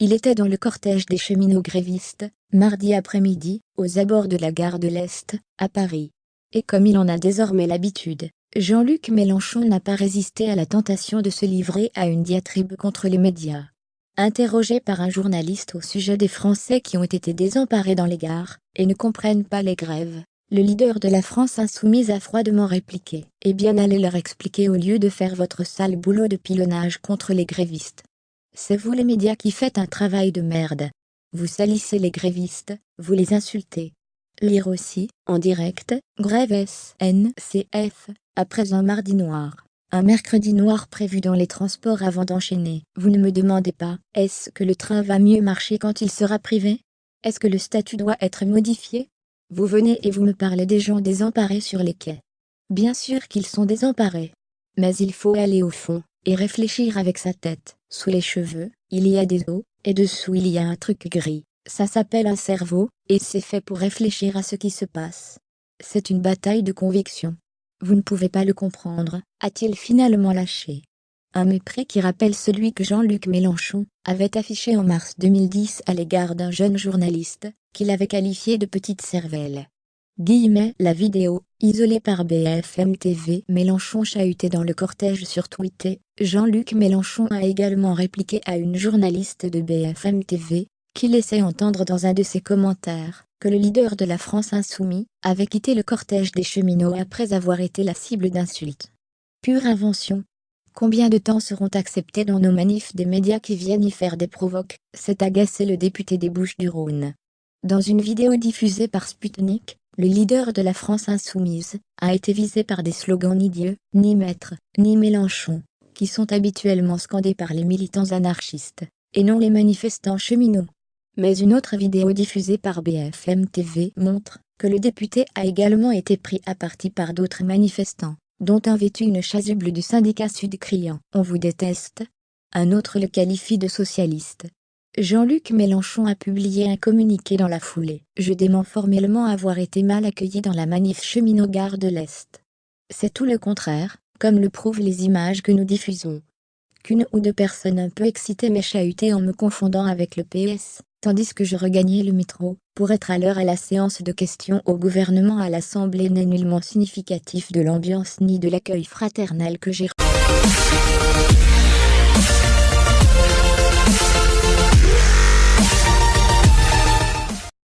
Il était dans le cortège des cheminots grévistes, mardi après-midi, aux abords de la gare de l'Est, à Paris. Et comme il en a désormais l'habitude, Jean-Luc Mélenchon n'a pas résisté à la tentation de se livrer à une diatribe contre les médias. Interrogé par un journaliste au sujet des Français qui ont été désemparés dans les gares, et ne comprennent pas les grèves, le leader de la France insoumise a froidement répliqué « Eh bien allez leur expliquer au lieu de faire votre sale boulot de pilonnage contre les grévistes. C'est vous les médias qui faites un travail de merde. Vous salissez les grévistes, vous les insultez. » Lire aussi, en direct, Grève SNCF, après un mardi noir. Un mercredi noir prévu dans les transports avant d'enchaîner. Vous ne me demandez pas, est-ce que le train va mieux marcher quand il sera privé? Est-ce que le statut doit être modifié? Vous venez et vous me parlez des gens désemparés sur les quais. Bien sûr qu'ils sont désemparés. Mais il faut aller au fond, et réfléchir avec sa tête. Sous les cheveux, il y a des os, et dessous il y a un truc gris. Ça s'appelle un cerveau, et c'est fait pour réfléchir à ce qui se passe. C'est une bataille de conviction. Vous ne pouvez pas le comprendre, a-t-il finalement lâché. Un mépris qui rappelle celui que Jean-Luc Mélenchon avait affiché en mars 2010 à l'égard d'un jeune journaliste, qu'il avait qualifié de petite cervelle. La vidéo, isolée par BFM TV. Mélenchon chahuté dans le cortège sur Twitter. Jean-Luc Mélenchon a également répliqué à une journaliste de BFM TV, qui laissait entendre dans un de ses commentaires que le leader de la France insoumise avait quitté le cortège des cheminots après avoir été la cible d'insultes. Pure invention. Combien de temps seront acceptés dans nos manifs des médias qui viennent y faire des provoques, s'est agacé le député des Bouches-du-Rhône. Dans une vidéo diffusée par Sputnik, le leader de la France insoumise a été visé par des slogans ni Dieu, ni Maître, ni Mélenchon, qui sont habituellement scandés par les militants anarchistes, et non les manifestants cheminots. Mais une autre vidéo diffusée par BFM TV montre que le député a également été pris à partie par d'autres manifestants, dont un vêtu une chasuble du syndicat Sud criant « On vous déteste ». Un autre le qualifie de socialiste. Jean-Luc Mélenchon a publié un communiqué dans la foulée. Je dément formellement avoir été mal accueilli dans la manif cheminot gare de l'Est. C'est tout le contraire, comme le prouvent les images que nous diffusons. Qu'une ou deux personnes un peu excitées m'aient chahuté en me confondant avec le PS, tandis que je regagnais le métro, pour être à l'heure à la séance de questions au gouvernement à l'Assemblée n'est nullement significatif de l'ambiance ni de l'accueil fraternel que j'ai reçu.